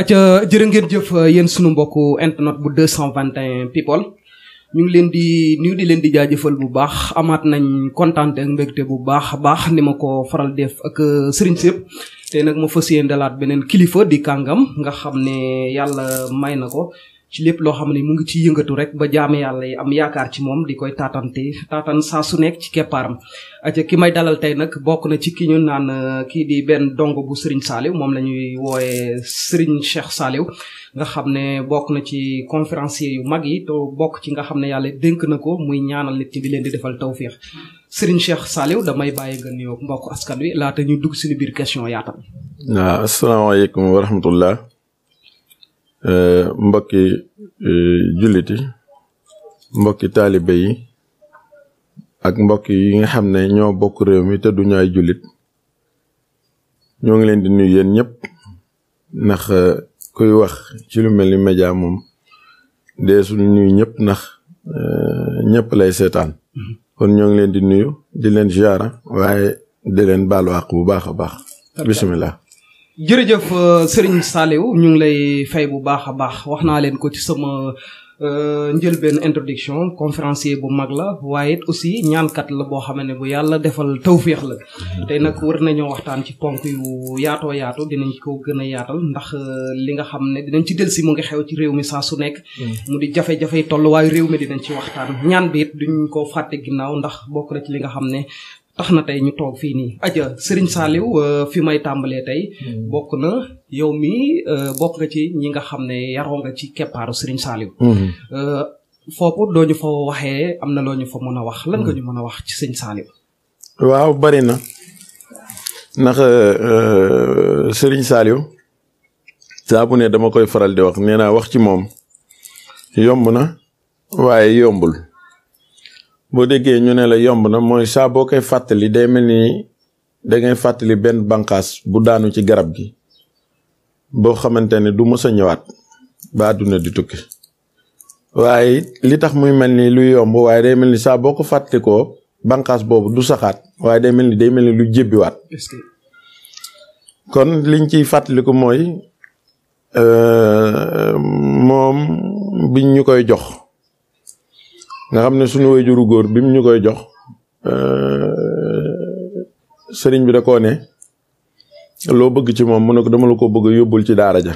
aca jërë ngeen jëf yéen sunu mbokku internet bu 221 people ñu ngi leen di nuyu di leen di jaajëfal bu baax amaat nañ kontaante ak mbégte bu baax a baax ni ma ko faral def ak Serigne Sepp te nag ma fas yéene dalaat beneen kilifa di kàngam nga xam ne yàlla may na ko ci lépp loo xam ne mu ngi ci yëngatu rek ba jaame yàlla yi am yaakaar ci moom di koy taatan saa su nekk ci keppaaram aca ki may dalal tey nag bokk na ci ki ñu naan kii di benn dongo bu Serigne Saliou moom la ñuy wooyee Serigne Cheikh Saliou nga xam ne bokk na ci conférencier yu mag yi te bokk ci nga xam ne yàlla dénk na ko muy ñaanal nit ci di leen di defal tawfiix Serigne Cheikh Saliou damay bàyyi nga nuyoo mbokk askan wi laata ñu dugg suñu biir question yaatal. waaw asalaamaaleykum wa rahmatullah mbokki julliti mbokki taalibe yi ak mbokk yi nga xam ne ñoo bokk réew mi te duñu ay jullit ñoo ngi leen di nuyu yéen ñëpp ndax kuy wax ci lu mel ni média moom dee suñu nuyu ñëpp ndax ñëpp lay seetaan kon ñoo ngi leen di nuyu di leen ziara waaye di leen baalu àq bu baax a baax bismillah jërëjëf Serigne Saliou ñu ngi lay fay bu baax a baax wax naa leen ko ci sama njëlbeen introduction conférencier bu mag la waaye it aussi ñaankat la boo xam ne bu yàlla defal tawféex la tey nag war nañoo waxtaan ci ponk yu yaatoo yaatu dinañ ko gën a yaatal ndax li nga xam ne dinañ ci delsi mu ngi xew ci réew mi saa su nekk mu di jafe-jafe tolluwaayu réew mi dinañ ci waxtaan ñaan bi it duñ ko fàtte ginnaaw ndax bokk na ci li nga xam ne tax na tey ñu toog fii nii aja Serigne Saliou fi may tàmbalee tey bokk na yow mi bokk nga ci ñi nga xam ne yaroo nga ci keppaaru Serigne Saliou foofu doo ñu fa waxee am na loo ñu fa mën a wax lan nga ñu mën a wax ci Serigne Saliou waaw bari na ndax Serigne Saliou saa bu ne dama koy faral di wax nee naa wax ci moom yomb na waaye yombul boo déggee ñu ne la yomb na mooy saa boo koy fàttali day mel ni dangay fàttali benn bànqaas bu daanu ci garab gi boo xamante ne du mës a ñëwaat ba àdduna di tukki waaye li tax muy mel ni lu yomb waaye day mel ni saa boo ko fàttalikoo bànqaas boobu du saxaat waaye day mel ni lu jébbiwaat kon liñ ciy fàttaliku mooy moom biñ ñu koy jox nga xam ne suñu waajuru góor bi mu ñu koy jox sëriñ bi da koo ne loo bëgg ci moom mu ne ko dama la ko bëgg yóbbul ci daara ja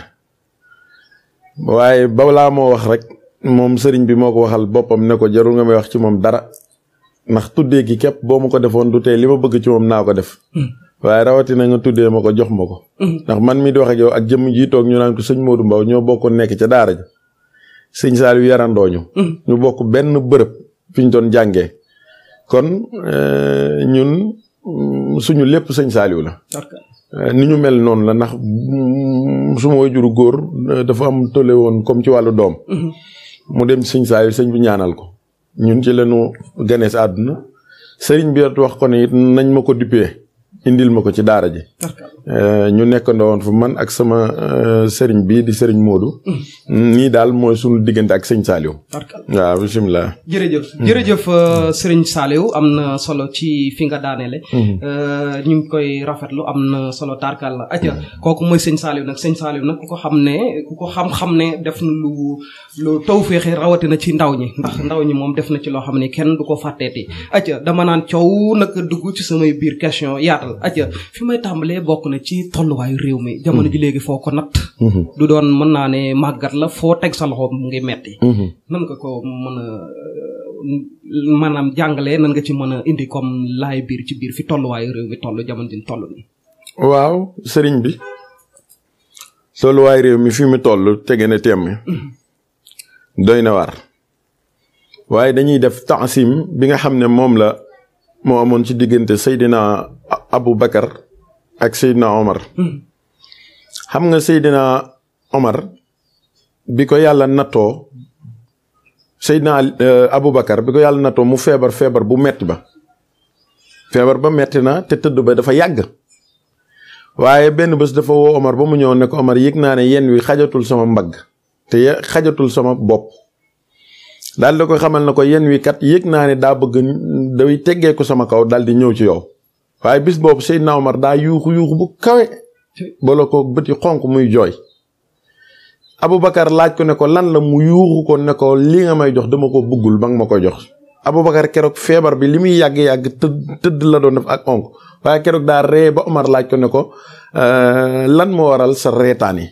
waaye balaa moo wax rek moom sëriñ bi moo ko waxal boppam ne ko jarul nga may wax ci moom dara ndax tuddee gi képp boo ma ko defoon du tee li ma bëgg ci moom naa ko def waaye rawatina nga tuddee ma ko jox ma ko ndax man mi di wax ak yow ak jëmm ji toog ñu naan ko sëñ Modou Mbaw ñoo bokkoon nekk ca daara ja sëñ Saliou yarandooñu ñu bokk benn bërëb fi ñu doon jàngee kon ñun suñu lépp sëñ Saliou la ni ñu mel noonu la ndax suma waajuru góor dafa am tole woon comme ci wàllu doom mu dem sëñ Saliou sëñ bi ñaanal ko ñun ci lañu ganees àdduna sëriñ bi wax ko ne it nañ ma ko dippee indil ma ko ci daara ji ñu nekkandoo woon fa man ak sama sëriñ bii di sëriñ Modou nii daal mooy suñu diggante ak sëñ Saliou waaw bisimilah jërëjëf sëriñ Saliou am na solo ci fi nga daaneele ñu ngi koy rafetlu am na solo tarkal la aja kooku mooy sëñ Saliou nag ku ko xam ne def na lu tawféexe rawatina ci ndaw ñi ndax ndaw ñi moom def na ci loo xam ne kenn du ko fàtteeti aja dama naan coow nag dugg ci samay biir question yaatal aja fi may tàmbalee bokk na ci tolluwaayu réew mi jamono ji léegi foo ko natt du doon mën naa ne màggat la foo teg sa loxo mu ngi metti nan nga ko mën a maanaam jàngalee nan nga ci mën a indi comme laay biir ci biir fi tolluwaayu réew mi toll jamono ji toll nii waaw sëriñ bi tolluwaayu réew mi fi mu toll tege na temm doy na war waaye dañuy def taasim bi nga xam ne moom la moo amoon ci diggante Seydina Abou Bakar ak Seydina Omar xam nga Seydina Omar bi ko yàlla nattoo Seydina Abou Bakar bi ko yàlla nattoo mu feebar bu metti ba feebar ba metti na te tëdd ba dafa yàgg waaye benn bés dafa woo Omar ba mu ñëw ne ko Omar yëg naa ne yenn wi xajatul sama mbagg te xajatul sama bopp daal da koy xamal na ko yenn wi kat yëg naa ne daa bëgg day teggee ko sama kaw daal di ñëw ci yow waaye bis boobu Seydina Omar daa yuuxu bu kawe bala ko bëti xonq muy jooy Aboubacar laaj ko ne ko lan la mu yuuxu ko ne ko li nga may jox dama ko bëggul ba nga ma koy jox Aboubacar keroog feebar bi li muy yàgg-yàgg tëdd la doon def ak onk waaye keroog daa ree ba Omar laaj ko ne ko lan moo waral sa reetaan yi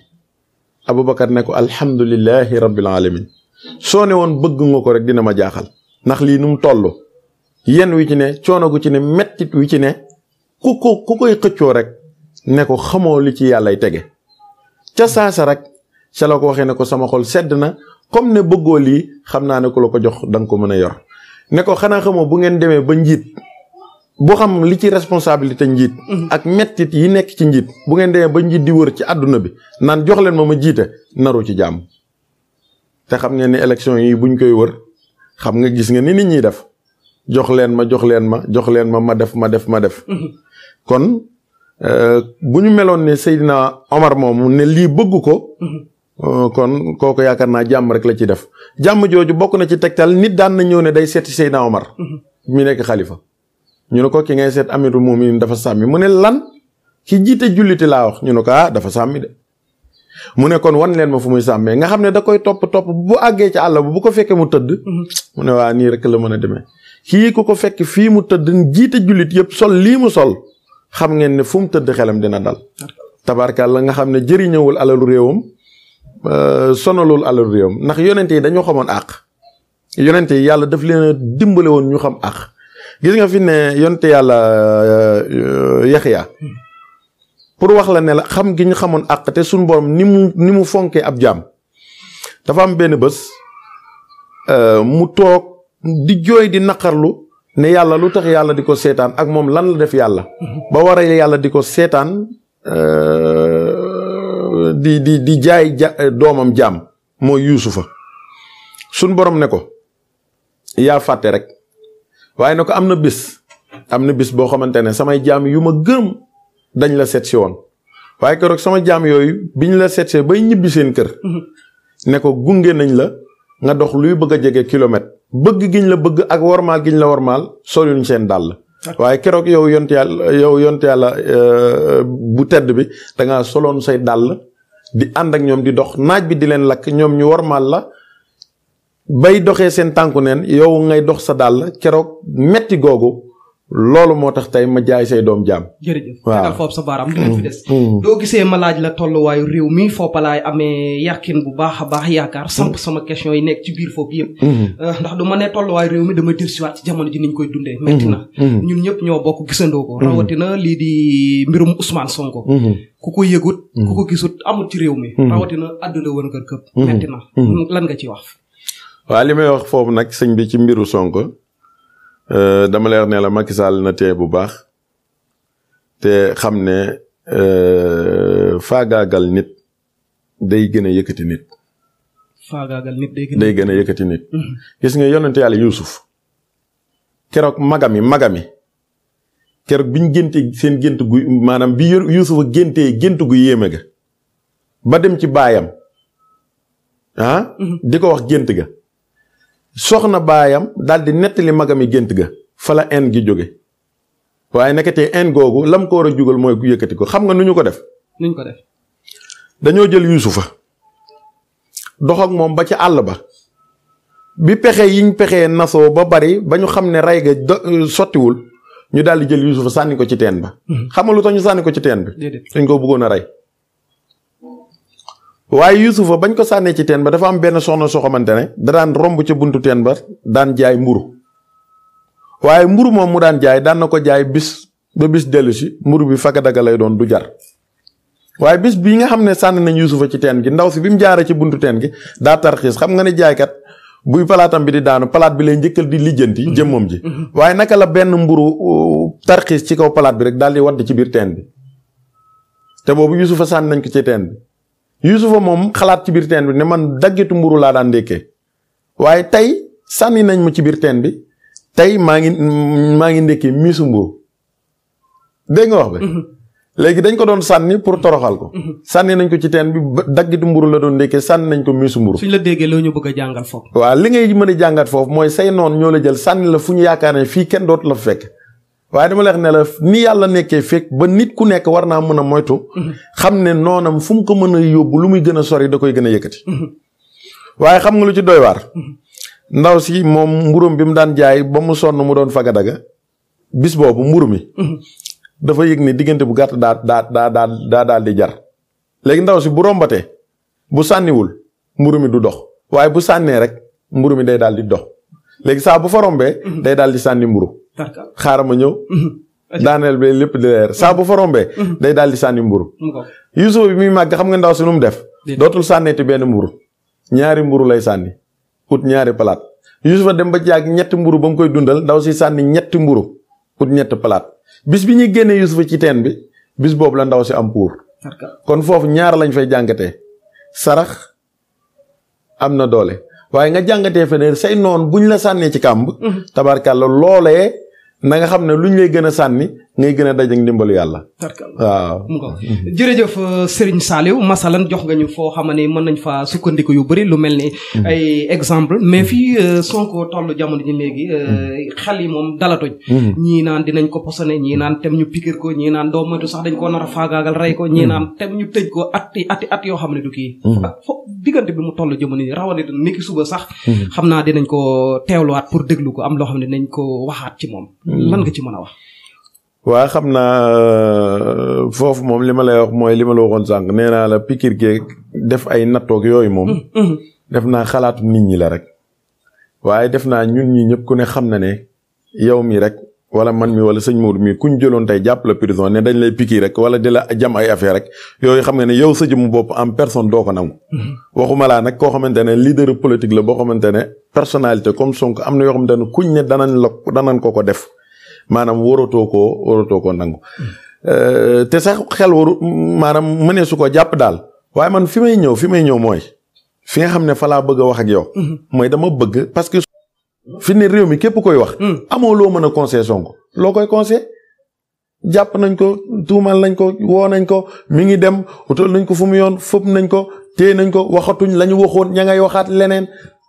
Aboubacar ne ko alhamdulillahi rabbil alamin soo ne woon bëgg nga ko rek dina ma jaaxal ndax lii nu mu toll yenn wi ci ne coono gu ci ne mettit wi ci ne ku koy xëccoo rek ne ko xamoo li ci yàllay tege ca saasa rek ca la ko waxee ne ko sama xol sedd na comme ne bëggoo lii xam naa ne ku la ko jox da nga ko mën a yor ne ko xanaa xamoo bu ngeen demee ba njiit boo xam li ci responsabilité njiit ak mettit yi nekk ci njiit bu ngeen demee ba njiit di wër ci àdduna bi naan jox leen ma jiite naru ci jàmm te xam ngeen ni élection yi buñ koy wër xam nga gis nga ni nit ñi def jox leen ma ma def kon bu ñu meloon ne Seydina Omar moomu ne lii bëgg ko kon kooku yaakaar naa jàmm rek la ci def jàmm jooju bokk na ci tegtal nit daan na ñëw ne day seeti Seydina Omar mi nekk xalifa ñu ne ko ki ngay seet amirul mu'minin dafa sàmmi mu ne lan ki jiite julliti laa wax ñu ne ko dafa sàmmi de mu ne kon wan leen ma fu muy sàmmee nga xam ne da koy topp bu àggee ci àll bu ko fekkee mu tëdd mu ne waa nii rek la mën a demee kii ku ko fekk fii mu tëdd jiite jullit yëpp sol lii mu sol xam ngeen ne fu mu tëdd xelam dina dal tabarkàlla nga xam ne jëriñëwul alalu réewam sonalul alalu réewam ndax yonente yi dañoo xamoon àq yonente yi yàlla daf leen a dimbale woon ñu xam àq gis nga fi ne yonente yàlla Yaxya pour wax la ne la xam gi ñu xamoon àq te suñu borom ni mu fonkee ab jaam dafa am benn bés mu toog di jooy di naqarlu ne yàlla lu tax yàlla di ko seetaan ak moom lan la def yàlla ba war a yàlla di ko seetaan di jaay doomam jaam mooy Yuusufa suñ borom ne ko yaa fàtte rek waaye ne ko am na bis boo xamante ne samay jaam yu ma gërëm dañ la seet si woon waaye keroog sama jaam yooyu biñ la seet see bay ñibbi seen kër ne ko gunge nañ la nga dox luy bëgg a jege kilomètre bëgg giñ la bëgg ak wormaal giñ la wormaal soluñ seen dàll waaye keroog yow yont yàlla bu tedd bi dangaa soloon say dàll di ànd ak ñoom di dox naaj bi di leen lakk ñoom ñu wormaal la bay doxee seen tànku neen yow ngay dox sa dàll keroog metti googu loolu moo tax tey ma jaay say doom jaam. jërëjëf. waaw foofu sa baaraam dinañ fi des. doo gisee ma laaj la tolluwaayu réew mi foofa laay amee yàqin bu baax a baax yaakaar samp sama question yi nekk ci biir foofu yëpp. ndax du ma ne tolluwaayu réew mi dama dellusiwaat ci jamono ji niñ koy dundee. metti na ñun ñëpp ñoo bokk gisandoo ko. rawatina lii di mbirum Ousmane Sonko. ku ko yëgut. ku ko gisut amul ci réew mi. rawatina àdduna wër nga këpp. metti na lan nga ci wax. waaw li may wax foofu nag sëñ bi ci mbiru Sonko. dama lay wax ne la Macky Sall na tee bu baax te xam ne faagaagal nit day gën a yëkkati nit. faagaagal nit day gën a yëkkati nit. gis nga yonente yàlla Yuusuf keroog magami keroog biñ génte seen gént gu maanaam bi Yuusufa géntee gént gu yéeme ga ba dem ci baayam di ko wax gént ga. soxna baayam daal di nettali magami gént ga fa la en gi jóge waaye nekkatee en googu lam ko war a jugal mooy ku yëkkati ko xam nga nu ñu ko def. nuñ ko def. dañoo jël Yuusufa dox ak moom ba ci àll ba bi pexe yiñ pexee nasoo ba bari ba ñu xam ne rey ga sottiwul ñu daal di jël Yuusufa sànni ko ci teen ba. xam nga lu tax ñu sànni ko ci teen bi. dañ ko bëggoon a rey. waaye Yuusufa bañ ko sànnee ci teen ba dafa am benn soxna soo xamante ne da daan romb ca buntu teen ba daan jaay mburu waaye mburu moom mu daan jaay daan na ko jaay bis ba bis dellu si mburu bi fagadaga lay doon du jar waaye bis bii nga xam ne sànni nañ Yuusufa ci teen gi ndaw si bi mu jaaree ci buntu teen gi daa tarxiis xam nga ne jaaykat buy palaatam bi di daanu palaat bi lay njëkkal di lijjanti jëmmam ji waaye naka la benn mburu tarxiis ci kaw palaat bi rek daal di wadd ci biir teen bi te boobu Yuusufa sànni nañ ko ci teen bi Yuusufa moom xalaat ci biir teen bi ne man daggetu mburu laa daan ndékkee waaye tey sànni nañ ma ci biir teen bi tey maa ngi ndékkee miisu mburu dégg nga wax bi léegi dañ ko doon sànni pour toroxal ko sànni nañ ko ci teen bi daggetu mburu la doon ndékkee sànni nañ ko miisu mburu. suñ la déggee loo ñu bëgg a jàngal foofu. waaw li ngay mën a jàngat foofu mooy say noon ñoo la jël sànni la fu ñu yaakaar ne fii kenn dootu la fekk waaye dama leex ne la ni yàlla nekkee fekk ba nit ku nekk war naa mën a moytu xam ne noonam fu mu ko mën a yóbbu lu muy gën a sori da koy gën a yëkkati waaye xam nga lu ci doy waar ndaw si moom mburum bi mu daan jaay ba mu sonn mu doon fagadaga bis boobu mburu mi dafa yëg ni diggante bu gàtt daa daal di jar léegi ndaw si bu rombatee bu sànniwul mburu mi du dox waaye bu sànnee rek mburu mi day daal di dox léegi saa bu fa rombee day daal di sànni mburu xaaral ma ñëw daaneel bi lépp di leer saa bu fa rombee day daal di sànni mburu Yuusufa bi muy màgg xam nga ndaw si lu mu def dootul sànneeti benn mburu ñaari mburu lay sànni ut ñaari palaat Yuusufa dem ba jàgg ñetti mburu ba mu koy dundal ndaw si sànni ñetti mburu ut ñetti palaat bis bi ñuy génnee Yuusufa ci teen bi bis boobu la ndaw si am puur kon foofu ñaar lañ fay jàngatee sarax am na doole waaye nga jàngatee feneen say noon buñ la sànnee ci kàmb tabarkàlla loolee na nga xam ne luñ lay gën a sànni ngay gën a dajak ndimbalu yàlla waaw jërëjëf Serigne Saliou masalan jox nga ñu foo xam ne mën nañ fa sukkandiku yu bëri lu mel ni ay exemple mais fii Sonko toll jamono ji léegi xel yi moom dalatuñ ñii naan dinañ ko posone ñii naan tem ñu pikir ko ñii naan doo moytu sax dañ ko nar a faagaagal rey ko ñii naan tem ñu tëj ko at yoo xam ne du kii ak fo diggante bi mu toll jamono ji rawatina niki suba sax xam naa dinañ ko teewluwaat pour déglu ko am loo xam ne dinañ ko waxaat ci moom lan nga ci mën a wax waa xam naa foofu moom li ma lay wax mooy li ma la waxoon sànq nee naa la pikir geeg def ay nattoog yooyu moom def naa xalaatu nit ñi la rek waaye def naa ñun ñi ñëpp ku ne xam na ne yow mi rek wala man mi wala sëñ Modou mi kuñ jëloon tey jàpp la prison ne dañ lay pikir rek wala di la jam ay affaire rek yooyu xam nga ne yow sa jëmu bopp en personne doo ko nangu waxuma laa nag koo xamante ne leader politique la boo xamante ne personnalité comme Sonko am na yoo xamante ne kuñ ne danañ ko def maanaam waratoo koo nangu te sax xel waru maanaam mënee su ko jàpp daal waaye man fi may ñëw mooy fi nga xam ne fa laa bëgg a wax ak yow mooy dama bëgg parce que fi ne réew mi képp koy wax amoo loo mën a conseiller Sonko loo koy conseiller jàpp nañ ko tuumal nañ ko woo nañ ko mi ngi dem utal nañ ko fu mu yoon fëpp nañ ko téye nañ ko waxatuñ la ñu waxoon ña ngay waxaat leneen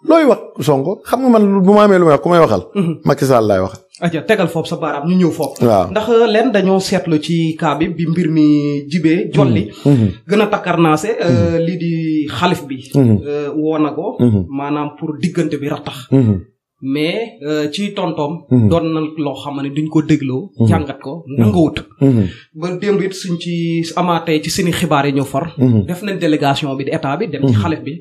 looy wax Sonko xam nga man bu ma amee lu may wax ku may waxal Macky Sall laay wax aja tegal foofu sa baaraam ñu ñëw foofu waaw ndax leen dañoo seetlu ci cas bi mbir mi jibee jolli gën a takkarnaase lii di xalif bi woo na ko maanaam pour diggante bi rattax mais ci tontoom doon na loo xam ne duñ ko dégloo jàngat ko nangawut ba démb it suñ ci amaatee ci seeni xibaar yi ñëw far def nañ délégation bi di état bi dem ci xalif bi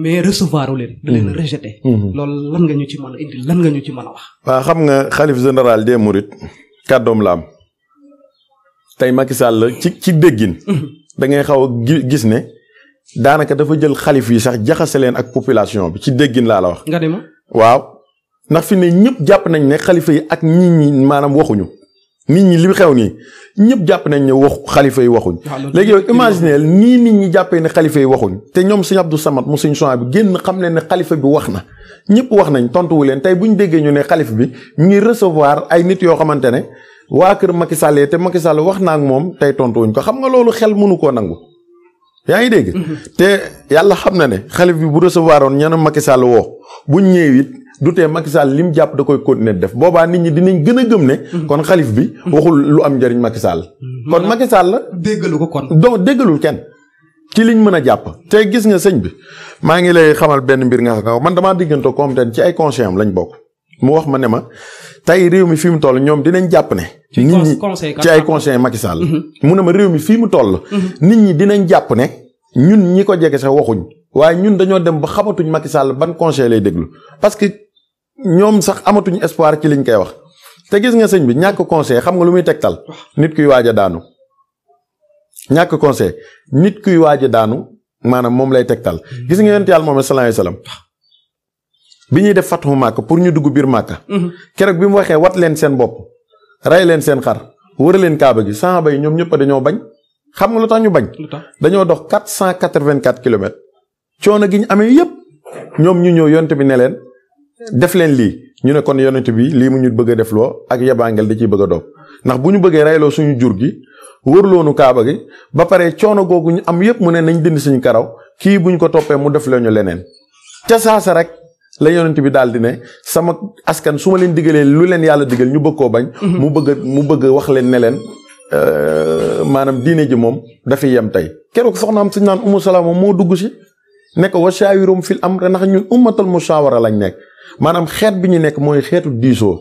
mais recevoir leen da leen rejeté loolu lan nga ñu ci mën a indi lan nga ñu ci mën a wax waaw xam nga xalif général des mourides kàddoom la am tey Macky Sall ci déggin da ngay xaw a gis ne daanaka dafa jël xalif yi sax jaxase leen ak population bi ci déggin laa la wax nga ne ma waaw ndax fi ne ñëpp jàpp nañ ne xalifa yi ak nit ñi maanaam waxuñu nit ñi li xew nii ñëpp jàpp nañ ne wax xalifa yi waxuñ léegi yow imagineel nii nit ñi jàppee ne xalifa yi waxuñ te ñoom sëñ Abdou Samad mu sëñ Soin bi génn xam ne ne xalifa bi wax na ñëpp wax nañ tontuwu leen tey bu ñu déggee ñu ne xalifa bi ñu ngi recevoir ay nit yoo xamante ne waa kër Macky Sall te Macky Sall wax na ak moom tey tontuwuñ ko xam nga loolu xel mënu koo nangu yaa ngi dégg te yàlla xam na ne xalif bi bu recevoir oon ñenn Macky Sall woo buñ ñëw it du tee Macky Sall lim jàpp da koy continuer def boobaa nit ñi dinañ gën a gëm ne kon xalif bi waxul lu am njëriñ Macky Sall kon Macky Sall déggalu ko kon donc déggalul kenn ci liñ mën a jàpp te gis nga sëñ bi maa ngi lay xamal benn mbir nga xam man damaa diggante comme ten ci ay conseil am lañ bokk mu wax ma ne ma tey réew mi fi mu toll ñoom dinañ jàpp ne nit ñi ci ay conseil Macky Sall mu ne ma réew mi fii mu toll nit ñi dinañ jàpp ne ñun ñi ko jege sax waxuñ waaye ñun dañoo dem ba xamatuñ Macky Sall ban conseil lay déglu parce que ñoom sax amatuñ espoir ci liñ koy wax te gis nga sëñ bi ñàkk conseil xam nga lu muy tegtal nit kuy waaj a daanu ñàkk conseil nit kuy waaj a daanu maanaam moom lay tegtal gis nga yonent yàlla moom sallallahu alayhi wasallam bi ñuy def fathu Màkka pour ñu dugg biir Màkka keroog bi mu waxee wat leen seen bopp rey leen seen xar wër leen kaaba gi saxaaba yi ñoom ñëpp dañoo bañ xam nga lu tax ñu bañ dañoo dox 484 kilomètres coono gi ñu amee yépp ñoom ñu ñëw yonent bi ne leen def leen lii ñu ne kon yonent bi lii mu ñu bëgg a def loo ak yebaangel da ciy bëgg a doog ndax bu ñu bëggee reyloo suñu jur gi wërloonu kaaba gi ba pare coono googu ñu am yépp mu ne nañ dindi suñu karaw kii buñ ko toppee mu def leen ñu leneen ca saasa rek la yonent bi daal di ne sama askan su ma leen digalee lu leen yàlla digal ñu bëgg koo bañ. mu bëgg wax leen ne leen maanaam diine ji moom dafay yem tey keroog soxnaam suñ naan Umu Salama moo dugg si ne ko wa shaawirum fil amr ndax ñun ummatul mushawara lañ nekk maanaam xeet bi ñu nekk mooy xeetu diisoo.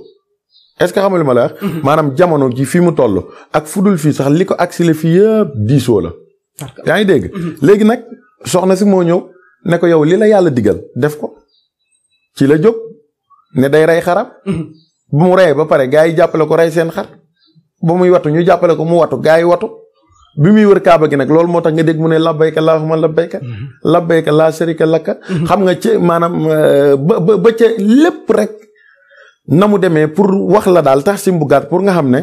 est-ce que xam nga li ma la wax. maanaam jamono ji fii mu toll ak fudul fii sax li ko accéléré fii yëpp diisoo la. yaa ngi dégg. léegi nag soxna si moo ñëw ne ko yow li la yàlla digal def ko ci la jóg ne day rey xaram. bu mu reyee ba pare gaa yi jàppale ko rey seen xar ba muy watu ñu jàppale ko mu watu gaa yi watu bi muy wër kaaba gi nag loolu moo tax nga dégg mu ne labbayka allahumma labbayka labbayka laa sharika laka xam nga ci maanaam ba ca lépp rek. na mu demee pour wax la daal tax si mbugaat pour nga xam ne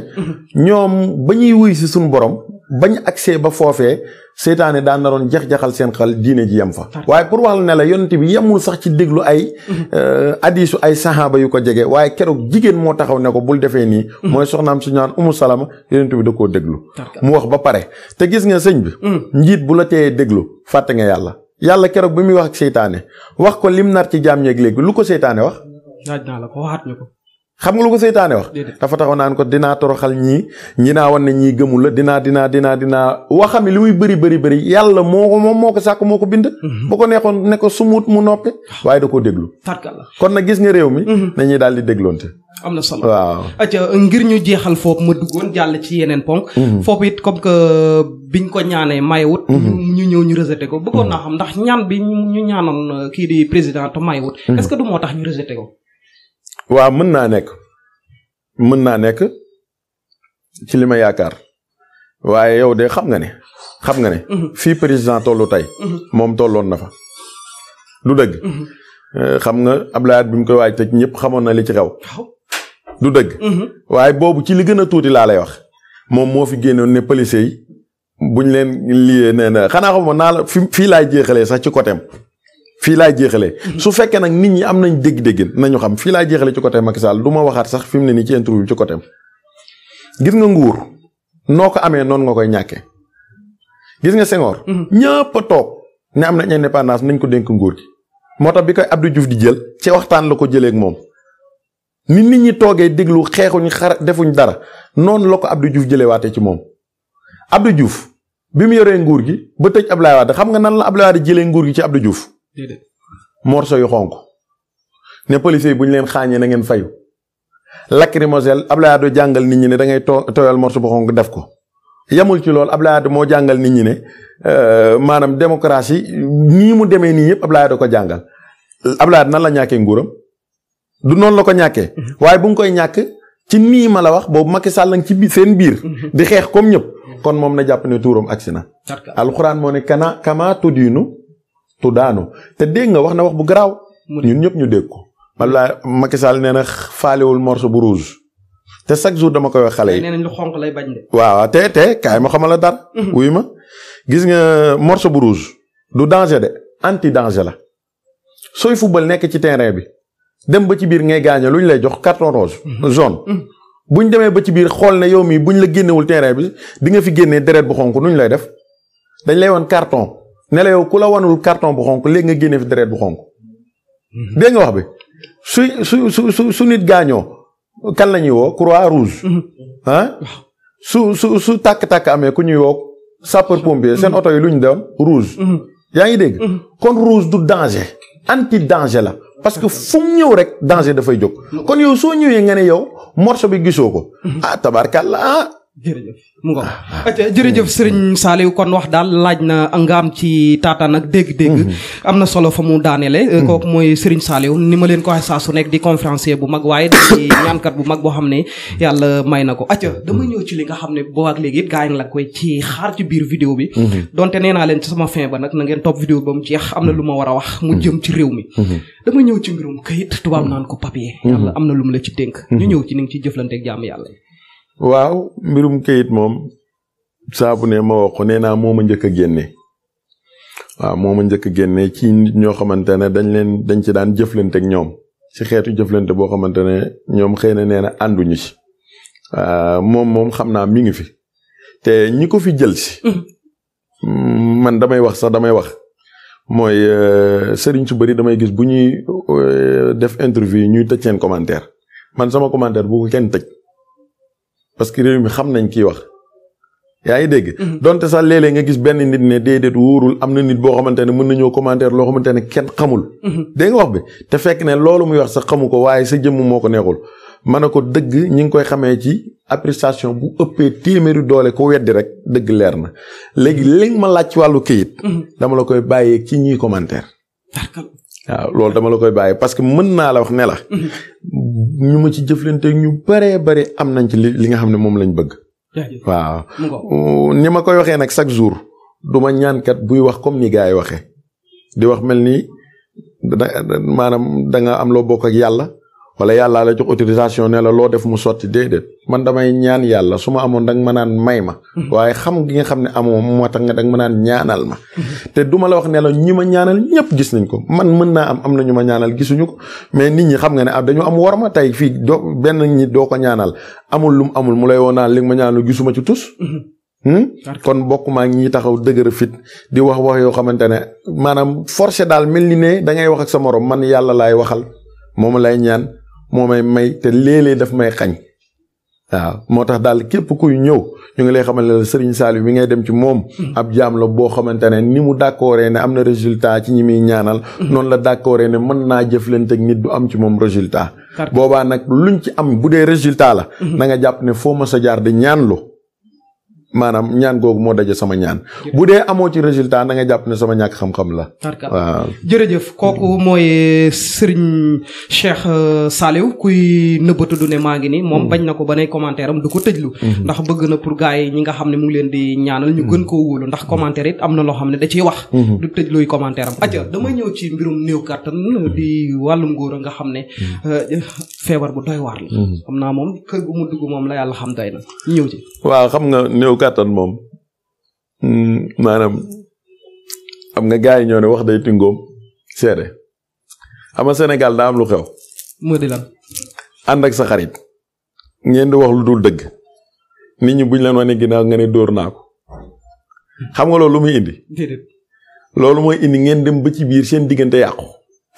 ñoom ba ñuy wuy si suñu borom bañ accès ba foofee seytaane daan naroon jax-jaxal seen xel diine ji yem fa waaye pour wax la ne la yonent bi yemul sax ci déglu ay hadiisu ay sahaaba yu ko jege waaye keroog jigéen moo taxaw ne ko bul defee nii mooy soxnaam su ñaan Umu Salama yonent bi da koo déglu mu wax ba pare te gis nga sëñ bi njiit bu la teeyee déglu fàtte nga yàlla keroog bi muy wax ak seytaane wax ko lim nar ci jaam ñeeg léegi lu ko seytaane wax laaj naa la ko waxaat ñu ko. xam nga lu ko seytaane wax. dafa taxaw naan ko dinaa toroxal ñi naa wan ne ñii gëmul la dinaa waxam li muy bëri yàlla moo ko sàkk moo ko bind. bu ko neexoon ne ko sumuut mu noppi. waaye da koo déglu. kon nag gis nga réew mi. nañuy daal di dégloonte. am na solo waaw. acca ngir ñu jeexal foofu ma duggoon jàll ci yeneen ponk. foofu it comme que biñ ko ñaanee mayewut. ñu ñëw ñu rejeté ko bëggoon naa xam ndax ñaan bi ñu ñaanoon kii di président te mayewut. est-ce que du moo tax ñu rejeté ko. waaw mën naa nekk ci li ma yaakaar waaye yow de xam nga ne fii président tollu tey moom tolloon na fa du dëgg xam nga Abdoulaye bi mu koy waaj tëj ñëpp xamoon na li ci xew du dëgg waaye boobu ci li gën a tuuti laa lay wax moom moo fi génnoon ne policiers yi buñ leen liyee nee na xanaa xamoon naa la fii laay jeexalee sax ci côté fii laay jeexalee su fekkee nag nit ñi am nañ dégg-dégg nañu xam fii laay jeexalee ci côté Macky Sall du ma waxaat sax fi mu ne nii ci interview ci côté gis nga nguur noo ko amee noonu nga koy ñàkkee gis nga Senghor ñëpp a toog ne am nañ indépendance nañ ko dénk nguur gi moo tax bi koy Abdou Diouf di jël ci waxtaan la ko jëlee ak moom ni nit ñi toogee déglu xeexuñ defuñ dara noonu la ko Abdou Diouf jëlee waatee ci moom Abdou Diouf bi mu yoree nguur gi ba tëj Abdoulaye Wade xam nga nan la Abdoulaye Wade jëlee nguur gi ci Abdou Diouf morso yu xonk ne policiers yi bu ñu leen xaañee na ngeen fayu lacrymogène Abdoulaye Wade jàngal nit ñi ne da ngay tooyal morso bu xonk def ko yamul ci loolu Abdoulaye Wade moo jàngal nit ñi ne maanaam démocratie nii mu demee nii yëpp Abdoulaye Wade ko jàngal Abdoulaye Wade nan la ñàkkee nguuram du noonu la ko ñàkkee waaye bu nga koy ñàkk ci nii ma la wax boobu Macky Sall lañ ci seen biir di xeex comme ñëpp kon moom na jàpp ne tuuram agsi na alxuraan moo ne kama tuddiinu tu daanu te dégg nga wax na wax bu garaaw ñun ñëpp ñu dégg ko walla Macky Sall nee na faalewul morceau bu rouge te chaque jour dama koy wax xale yi nee nañ lu xonq lay bañ de waaw te kaay ma xamal la dara wuy ma gis nga morceau bu rouge du danger de anti danger la sooy football nekk ci terrain bi dem ba ci biir ngay gaañe lu ñu lay jox carton rouge jaune buñ demee ba ci biir xool ne yow mii buñ la génnewul terrain bi di nga fi génnee deret bu xonk nu ñu lay def dañ lay woon carton ne la yow ku la wanul carton bu xonk léegi nga génne fi deret bu xonk dégg nga wax bi su nit gaañoo kan la ñuy woo croix rouge ah su tàkk-tàkk amee ku ñuy woo sapeur pompier seen oto yi lu ñu doon rouge yaa ngi dégg kon rouge du danger anti danger la parce que fu mu ñëw rek danger dafay jóg kon yow soo ñëwee nga ne yow morceau bi gisoo ko tabarkalla jërëjëf mu ngoog jërëjëf Serigne Saliou kon wax daal laaj na nga am ci taataan ak dégg-dégg am na solo fa mu daaneele kooku mooy Serigne Saliou ni ma leen ko waxee saa su nekk di conférencier bu mag waaye di ñaankat bu mag boo xam ne yàlla may na ko dama ñëw ci li nga xam ne boo ak léegi it gaa ngi la koy ci xaar ci biir vidéo bi donte nee naa leen ci sama fin ba nag na ngeen topp vidéo ba mu jeex am na lu ma war a wax mu jëm ci réew mi dama ñëw ci mbirum kayit tubaab naan ko papier yàlla am na lu mu la ci dénk ñu ñëw ci ni nga ci jëflanteeg jàmm yàlla waaw mbirum kayit moom saabu ne ma wax ko nee naa moo ma njëkk a génne waaw moo ma njëkk a génne ci nit ñoo xamante ne dañ ci daan jëflante ak ñoom ci xeetu jëflante boo xamante ne ñoom xëy na nee na ànduñu ci moom xam naa mi ngi fi te ñi ko fi jël si man damay wax mooy sëriñ su bëri damay gis bu ñuy def interview ñuy tëj seen commentaire man sama commentaire bu ko kenn tëj parce que réew mi xam nañ kiy wax yaa ngi dégg. donte sax léeg-léeg nga gis benn nit ne déedéet wóorul am na nit boo xamante ne mën nañoo commentaire loo xamante ne kenn xamul. dégg nga wax bi te fekk ne loolu muy wax sax xamu ko waaye sa jëmm moo ko neexul ma ne ko dëgg ñi ngi koy xamee ci appréciation bu ëppee téeméeri doole ko weddi rek dëgg leer na léegi li ma laaj ci wàllu këyit. dama la koy bàyyee ci ñiy commentaire. waaw loolu dama la koy bàyyee parce que mën naa la wax ne la. ñu ma ci jëflante ñu baree bari am nañ ci li nga xam ne moom lañ bëgg. waaw ni ma koy waxee nag chaque jour du ma ñaankat buy wax comme ni gars yi waxee di wax mel ni maanaam da nga am loo bokk ak yàlla wala yàlla la jox autorisation ne la loo def mu sotti déedéet man damay ñaan yàlla su ma amoon danga ma naan may ma waaye xam gi nga xam ne amoo moo tax nga danga ma naan ñaanal ma te duma la wax ne la ñi ma ñaanal ñëpp gis nañ ko man mën naa am na ñu ma ñaanal gisuñu ko mais nit ñi xam nga ne dañu am war ma tey fii benn ñi doo ko ñaanal amul lu mu amul mu lay woon naan li nga ma ñaanal gisuma ci tus kon bokk maa ngi taxaw dëgër fit di wax yoo xamante ne maanaam forcé daal mel ni ne da ngay wax ak sa morom man yàlla laay waxal moom lay ñaan moo may te léeg-léeg daf may xañ waaw moo tax daal képp kuy ñëw ñu ngi lay xamal ne la Serigne Saliou mi ngay dem ci moom ab jaam la boo xamante ne ni mu d'accordé ne am na résultat ci ñi muy ñaanal noonu la d'accordé ne mën naa jëflante ak nit du am ci moom résultat boobaa nag luñ ci am bu dee résultat la na nga jàpp ne foo ma sa jaar di ñaanlu maanaam ñaan googu moo daje sama ñaan bu dee amoo ci résultat da nga jàpp ne sama ñàkk xam-xam la. waaw jërëjëf kooku mooy Serigne Cheikh Saliou kuy nëbbatu du ne maa ngi nii moom bañ na ko ba ne commentaire am du ko tëjlu. ndax bëgg na pour gars yi ñi nga xam ne mu ngi leen di ñaanal ñu gën koo wóolu ndax commentaire it am na loo xam ne da ciy wax. du tëjluy commentaire am. acca damay ñëw ci mbirum néew kàttan di wàllum góor a nga xam ne feebar bu doy waar la. xam naa moom kër gu mu dugg moom la yàlla xam doy na ñëw ci. waaw xam nga néew kàttan moom maanaam am nga gars yi ñoo ne wax day tingoom seede xam nga Sénégal daa am lu xew. moo di lan. ànd ak sa xarit ngeen di wax lu dul dëgg nit ñi buñ leen wane ginnaaw nga ne dóor naa ko xam nga loolu lu muy indi. déedéet. loolu mooy indi ngeen dem ba ci biir seen diggante yàqu.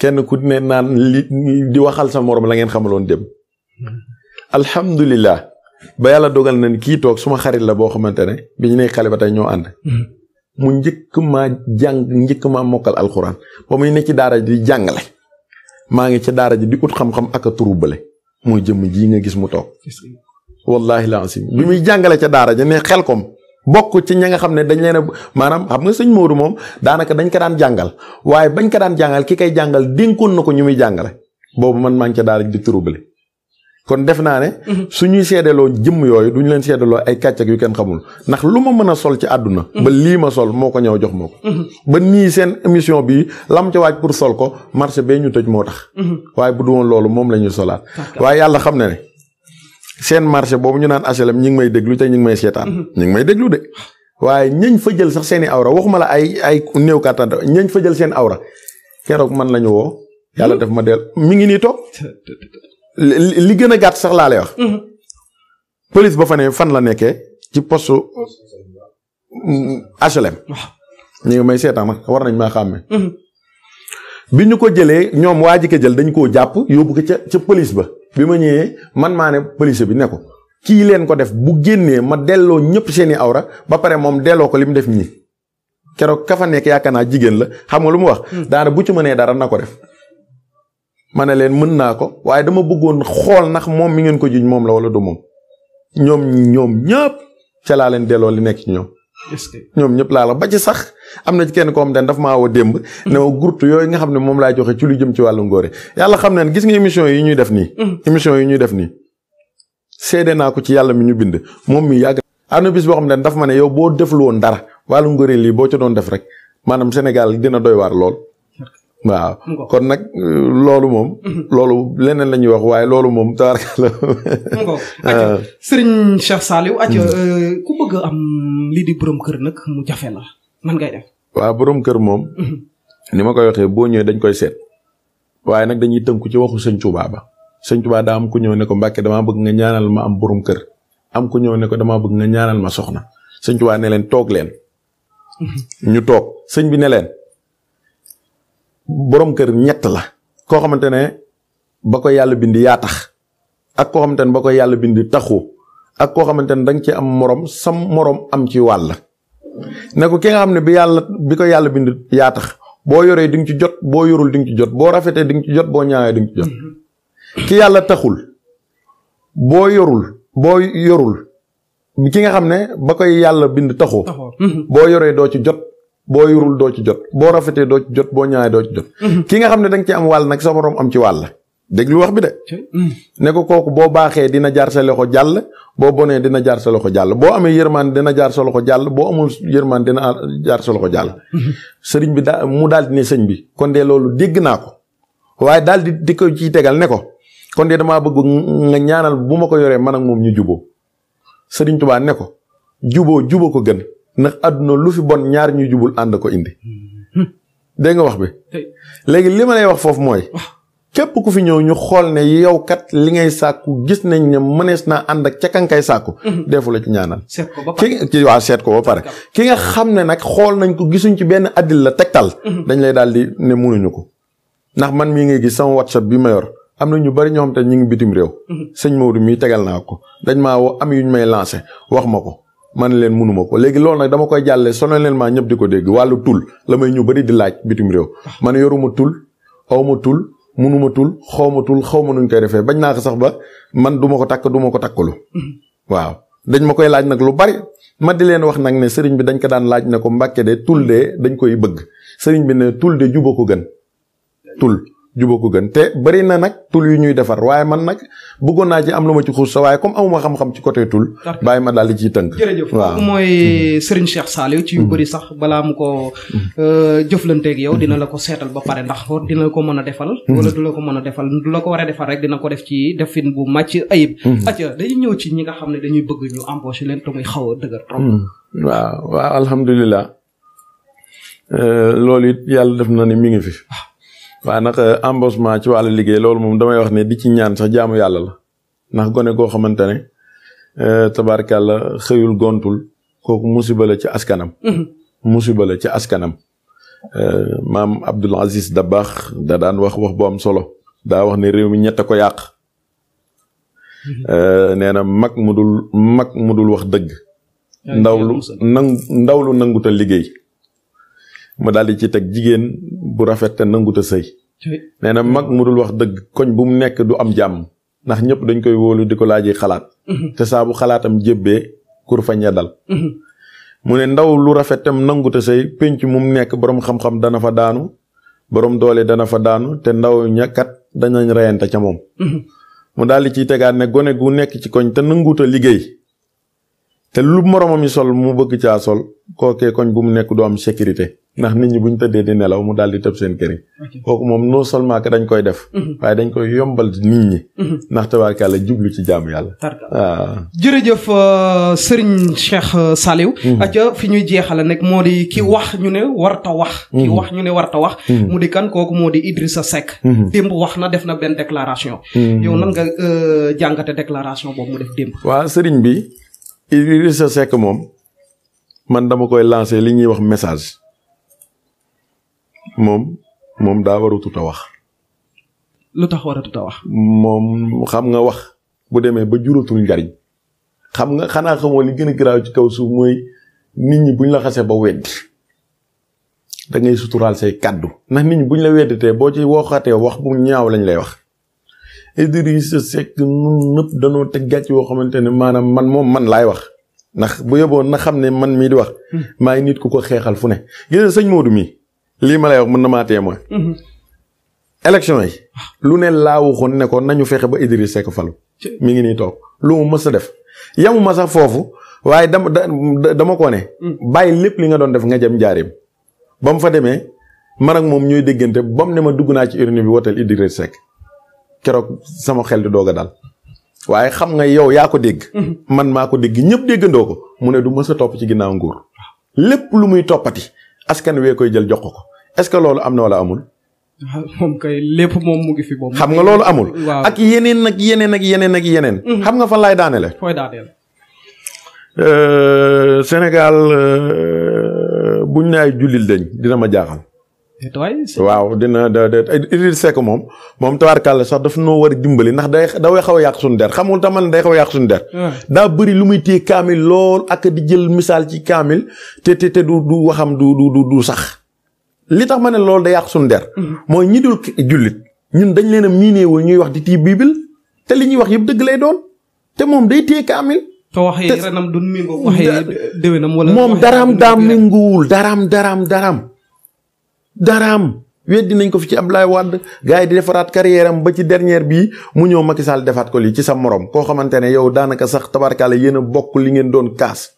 kenn ku ne naan li di waxal sa morom la ngeen xamaloon dem. alhamdulilah. ba yàlla dogal na ni kii toog suma xarit la boo xamante ne bi ñu nekk xale ba tey ñoo ànd. mu njëkk maa mokkal alxuraan ba muy ne ci daara ji di jàngale. maa ngi ci daara ji di ut xam-xam ak a turu bële mooy jëmm ji nga gis mu toog. wallahi la asim bi muy jàngale ca daara ji ne xel kom bokk ci ña nga xam ne dañ leen a maanaam xam nga sëñ Modou moom daanaka dañ ko daan jàngal waaye bañ ko daan jàngal ki koy jàngal dénkoon na ko ñu muy jàngale boobu man maa ngi ca daara ji di turu bële. kon def naa ne suñuy seedeloo jëmm yooyu duñu leen seedeloo ay kàccak yu kenn xamul ndax lu ma mën a sol ci àdduna ba lii ma sol moo ko ñëw jox moo ko ba nii seen émission bi lam ca waaj pour sol ko marché bee ñu tëj moo tax waaye bu du woon loolu moom la ñuy solaat waaye yàlla xam ne ne seen marché boobu ñu naan HLM ñi ngi may déglu te ñi ngi may seetaan ñi ngi may déglu de waaye ñañ fa jël sax seeni awra waxuma la ay néew kàttan ñañ fa jël seen awra keroog man lañu woo yàlla def ma del mi ngi nii toog li gën a gàtt sax laa lay wax. police ba fa ne fan la nekkee ci poste HLM. ñu ngi may seetaan nag war nañ maa xàmme. bi ñu ko jëlee ñoom waa ji ko jël dañ koo jàpp yóbbu ko ca police ba bi ma ñëwee man maa ne police bi ne ko kii leen ko def bu génnee ma delloo ñëpp seeni awra ba pare moom delloo ko li mu def ñii keroog ka fa nekk yaakaar naa jigéen la xam nga lu mu wax. daanaka bu ci mënee dara na ko def. ma ne leen mën naa ko waaye dama bëggoon xool ndax moom mi ngeen ko jiñ moom la wala du moom ñoom ñëpp ca laa leen delloo li nekk ci ñoom. ñoom ñëpp laa la ba ci sax am na ci kenn ko xam ne daf maa woo démb. ne ma gurtu yooyu nga xam ne moom laay joxe ci lu jëm ci wàllu ngóore yàlla xam ne gis nga émission yi ñuy def nii. émission yi ñuy def nii seede naa ko ci yàlla mi ñu bind moom mi yàgg. am na bis boo xam ne daf ma ne yow boo deful woon dara wàllu ngóore lii boo ca doon def rek maanaam Sénégal dina doy waar lool. waaw kon nag loolu moom. loolu leneen la ñuy wax waaye loolu moom tabaraka la. Serigne Cheikh Saliou. ku bëgg am lii di borom kër nag mu jafe la nan ngay def. waaw borom kër moom. ni ma koy waxee boo ñëwee dañ koy seet. waaye nag dañuy tënku ci waxu sëñ Touba ba. sëñ Touba daa am ku ñëw ne ko Mbàkke damaa bëgg nga ñaanal ma am borom kër. am ku ñëw ne ko damaa bëgg nga ñaanal ma soxna. sëñ Touba ne leen toog leen. ñu toog sëñ bi ne leen. borom kër ñett la koo xamante ne ba ko yàlla bind yaa tax ak koo xamante ne ba ko yàlla bind taxu ak koo xamante ne danga ci am morom sam morom am ci wàll ne ko ki nga xam ne bi ko yàlla bind yaa tax boo yoree di nga ci jot boo yorul di nga ci jot boo rafetee di nga ci jot boo ñaawee di nga ci jot ki yàlla taxul boo yorul ki nga xam ne ba koy yàlla bind taxoo boo yoree doo ci jot boo yorul doo ci jot boo rafetee doo ci jot boo ñaawee doo ci jot ki nga xam ne danga ci am wàll nag sa morom am ci wàll déglu wax bi de ne ko kooku boo baaxee dina jaar sa loxo jàll boo bonee dina jaar sa loxo jàll boo amee yërmaan dina jaar sa loxo jàll boo amul yërmaan dina jaar sa loxo jàll sëriñ bi mu daal di ne sëñ bi kon de loolu dégg naa ko waaye daal di ko ciy tegal ne ko kon de damaa bëgg nga ñaanal bu ma ko yoree man ak moom ñu juboo sëriñ Tuubaa ne ko juboo ko gën ndax àdduna lu fi bon ñaar ñu jubul ànd ko indi dégg nga wax bi léegi li ma lay wax foofu mooy képp ku fi ñëw ñu xool ne yow kat li ngay sàkku gis nañ ne mënees naa ànd ak ca kan kay sàkku defu la ci ñaanal seet ko ba pare ki nga xam ne nag xool nañ ko gisuñ ci benn addil la tegtal dañ lay daal di ne munuñu ko ndax man mii ngay gis sama WhatsApp bi ma yor am na ñu bari ñoo xam te ñu ngi bitim réew sëñ Maodo mii tegal naa ko dañ maa woo am yuñ may lancé wax ma ko man leen munuma ko léegi loolu nag dama koy jàllee solennellement ñëpp di ko dégg wàllu tul la may ñu bari di laaj bitim réew man yoruma tul awma tul munuma tul xawma tul xawma nuñ koy defee bañ naa ko sax ba man duma ko takk duma ko takkalu waaw dañ ma koy laaj nag lu bari ma di leen wax nag ne sëriñ bi dañ ko daan laaj ne ko Mbàkke de tul de dañ koy bëgg sëriñ bi ne tul de juba ko gën tul juba ko gën te bari na nag tul yu ñuy defar waaye man nag bëggoon naa ci am lu ma ci xuus sa waaye comme amuma xam-xam ci côté tul bàyyi ma daal di ciy tënk jërëjëf waaw mooy Serigne Cheikh Saliou ci yu bëri sax balaa mu ko jëflanteeg yow dina la ko seetal ba pare ndax dina ko mën a defal wala du la ko mën a defal du la ko war a defal rek dina ko def ci defin bu màcc ayib acca day ñëw ci ñi nga xam ne dañuy bëgg ñu embauché leen te muy xaw a dëgër trop waaw alhamdulilah loolu it yàlla def na ni mi ngi fi waaye nag embauchement ci wàllu liggéey loolu moom damay wax ne di ci ñaan sax jaamu yàlla la ndax gone goo xamante ne tabaarkàlla xëyul gontul kooku musiba la ci askanam musiba la ci askanam maam Abdul Aziz Dabakh da daan wax bu am solo daa wax ne réew mi ñett ko yàq nee na mag mu dul wax dëgg ndaw lu nanguta liggéey mu daal di ci teg jigéen bu rafet te nanguta sëy nee na mag mu dul wax dëgg koñ bu mu nekk du am jàmm ndax ñëpp dañ koy wóolu di ko laaji xalaat te saa bu xalaatam jébbee kur fa ñeddal mu ne ndaw lu rafet tam nanguta sëy pénc mu nekk boroom xam-xam dana fa daanu boroom doole dana fa daanu te ndaw ñakkat danañ reyante ca moom mu daal di ciy tegaat ne gone gu nekk ci koñ te nanguta liggéey te lu moromam yi sol mu bëgg caa sol kookee koñ bu mu nekk du am sécurité ndax nit ñi buñ tëddee di nelaw mu daal di tëb seen kër yi kooku moom non seulement que dañ koy def waaye dañ koy yombal nit ñi ndax tabaarkalla jublu ci jaamu yàlla waaw jërëjëf Serigne Cheikh Saliou aca fi ñuy jeexale nag moo di ki wax ñu ne warta wax ki wax ñu ne warta wax mu di kan kooku moo di Idrissa Seck démb wax na def na benn déclaration yow nan nga jàngate déclaration boobu mu def démb waaw Serigne bi Idrissa Seck moom man dama koy lancer li ñuy wax message moom daa warutut a wax. lu tax warutut a wax. moom xam nga wax bu demee ba juratul njariñ xam nga xanaa xamoo li gën a garaaw ci kaw suuf mooy nit ñi buñ la xasee ba wedd da ngay suturaal say kàddu ndax nit ñi buñ la wedditee boo ci waxatee wax bu ñaaw lañ lay wax. Idrissa Seck ñun ñëpp danoo teg gàcc yoo xamante ne maanaam man laay wax ndax bu yeboon na xam ne man mii di wax. maa ngi nit ku ko xeexal fu ne. gis nga sëñ Modou mii lii ma lay wax mën na maa témoin. élection yi lu ne laa waxoon ne ko nañu fexe ba Idrissa Seck falu. mi ngi nii toog lu mu mës a def. yamu ma sax foofu waaye dama ko ne. bàyyi lépp li nga doon def nga jëm njaareem. ba mu fa demee man ak moom ñooy déggante ba mu ne ma dugg naa ci urne bi woteel Idrissa Seck. keroog sama xel di doog a dal waaye xam nga yow yaa ko dégg man maa ko dégg ñëpp déggandoo ko mu ne du mës a topp ci ginnaaw nguur lépp lu muy toppati askan wee koy jël jox ko est-ce que loolu am na wala amul moom kay lépp moom mu ngi fi moom xam nga loolu amul ak yeneen ak yeneen ak yeneen ak yeneen xam nga fan laay daanele fooy daaneel Sénégal buñ ne ay jullit lañ dina ma jaaxal waaw dina Idriss Seck moom tabaarkàlla sax daf noo war a dimbali ndax day xaw a yàq suñu der xamul tamal day xaw a yàq suñu der. daa bëri lu muy téye kaamil lool ak di jël misaal ci kaamil te du waxam du sax. li tax ma ne loolu day yàq suñu der. mooy ñi dul jullit ñun dañ leen a miineewul ñuy wax di tii bible te li ñuy wax yëpp dëgg lay doon te moom day téye kaamil. te waxee renam du méngoo waxee déwénam wala. moom daraam daa méngoowul daraam weddi nañ ko fi ci Abdoulaye Wade gars yi di defaraat carrière am ba ci dernière bii mu ñëw Macky Sall defaat ko lii ci sa morom koo xamante ne yow daanaka sax tabarkaale yéen a bokk li ngeen doon kaas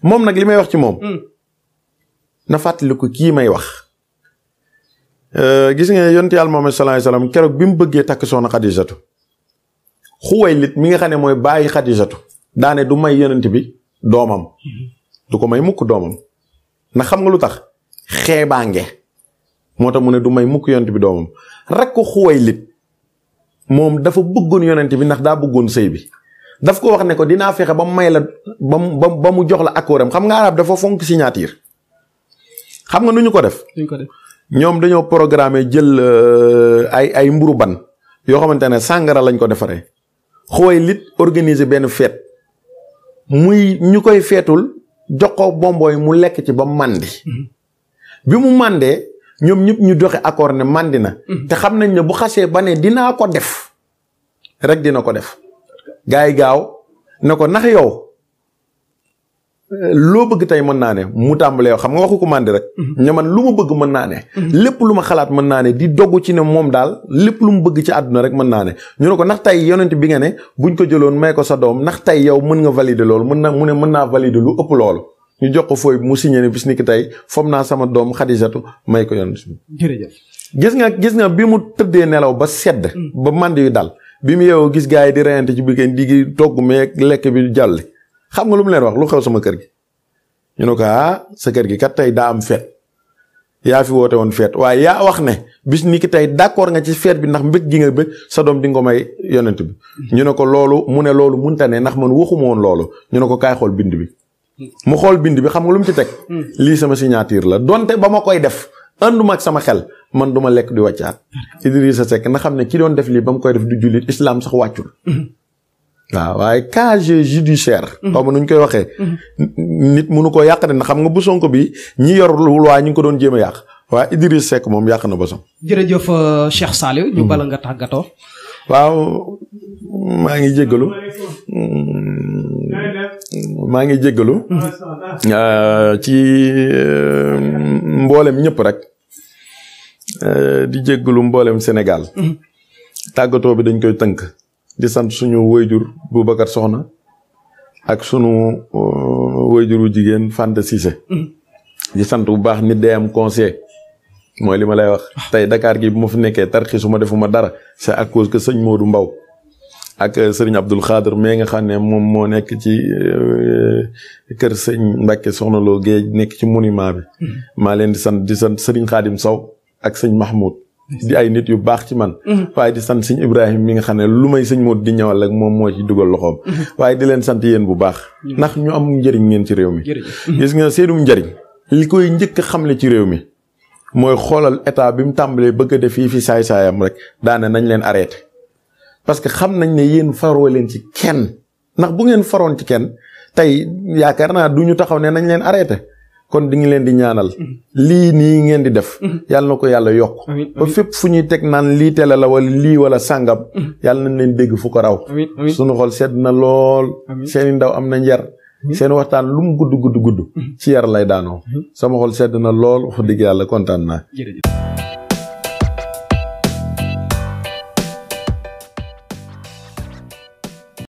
moom nag li may wax ci moom. na fàttaliku kii may wax. gis nga yonent Yàlla Muhammad sallallahu alayhi wasallam keroog bi mu bëggee takk soxna Xadijatu Xuwaylid mi nga xam ne mooy bàyyi Xadijatu daane du may yonent bi doomam du ko may mukk doomam ndax xam nga lu tax. xeebaange moo tax mu ne du may mukk yonent bi doomam rek ko Xuwaylid moom dafa bëggoon yonent bi ndax daa bëggoon sëy bi daf ko wax ne ko dinaa fexe ba mu may la ba mu jox la accordam xam nga arab dafa fonk signature xam nga nu ñu ko def ñoom dañoo programmé jël ay mburu ban yoo xamante ne sàngara lañ ko defaree Xuwaylid organiser benn fête muy ñu koy feetul jox ko bombooy mu lekk ci ba màndi bi mu màndee ñoom ñëpp ñu doxe accord ne màndi na te xam nañ ne bu xasee ba ne dinaa ko def rek dina ko def gars yi gaaw ne ko ndax yow loo bëgg tey mën naa ne mu tàmbalee yow xam nga waxu ko màndi rek ña man lu ma bëgg mën naa ne lépp lu ma xalaat mën naa ne di dogg ci ne moom daal lépp lu mu bëgg ci àdduna rek mën naa ne ñu ne ko ndax tey yonent bi nga ne buñ ko jëloon may ko sa doom ndax tey yow mën nga valider loolu mu ne mën naa valider lu ëpp loolu ñu jox ko fooy mu signé ne bis ni ki tey foog naa sama doom Xadijatu may ko yonent bi. jërëjëf. gis nga bi mu tëddee nelaw ba sedd. ba mànd yu dal bi mu yeewoo gis gars yi di reyante ci biir kenn di togg meeg lekk bi jàll. xam nga lu mu leen wax lu xew sama kër gi. ñu ne ko sa kër gi kat tey daa am feet yaa fi woote woon feet waaye yaa wax ne bis ni ki tey d'accord nga ci feet bi ndax mbëgg gi nga bëgg sa doom di nga ko may yonent bi. ñu ne ko loolu mu ne loolu mënta ne ndax man waxuma woon loolu ñu ne ko kaay xool bind bi. mu xool bind bi xam nga lu mu ci teg. lii sama signature la donte ba ma koy def ànduma ak sama xel man duma lekk di wàccaat. Idrissa Seck na xam ne ki doon def lii ba mu koy def du jullit islam sax wàccul. waaw waaye casier judiciaire. xaw ma nu ñu koy waxee. nit mënu koo yàq de na xam nga bu Sonko bi ñi yor loi ñu ngi ko doon jéem a yàq waaye Idrissa Seck moom yàq na bosam. jërëjëf Cheikh Saliou. ñu bala nga tàggatoo. waaw maa ngi jéggalu. ci mboolem ñëpp rek di jéggalu mboolem Sénégal. tàggatoo bi dañ koy tënk. di sant suñu wayjur Boubacar Soxna ak sunu wayjuru jigéen Fanta Cissé. di sant bu baax nit day am conseil mooy li ma lay wax. tey Dakar gi bu ma fi nekkee tarxi su ma defuma dara c'est à cause que sëñ Modou Mbaw ak sëriñ Abdul Xaadir mais nga xam ne moom moo nekk ci kër sëñ Mbàkke Soxna Lo Géej nekk ci monument bi. maa leen di sant sëriñ Xaadim Sow ak sëñ Mahmoud. di ay nit yu baax ci man. waaye di sant sëñ Ibrahima mi nga xam ne lu may sëñ Modou di ñëwal rek moom moo ci dugal loxoom. waaye di leen sant yéen bu baax. ndax ñu am njëriñ ngeen ci réew mi. gis nga seenum njëriñ. li koy njëkk a xamle ci réew mi. mooy xoolal état bi mu tàmbalee bëgg a def fii fi saay-saayam rek daane nañ leen arrêté. parce que xam nañ ne yéen faroo leen ci kenn ndax bu ngeen faroon ci kenn tey yaakaar naa du ñu taxaw ne nañ leen arrêté kon di ngi leen di ñaanal lii nii ngeen di def yàlla na ko yàlla yokk ba fépp fu ñuy teg naan lii tele la wala lii wala sàngam yàlla nañ leen dégg fu ko raw sunu xol sedd na lool seeni ndaw am na njar seen waxtaan lu mu gudd ci yar lay daanoo sama xol sedd na lool wax dëgg yàlla kontaan naa.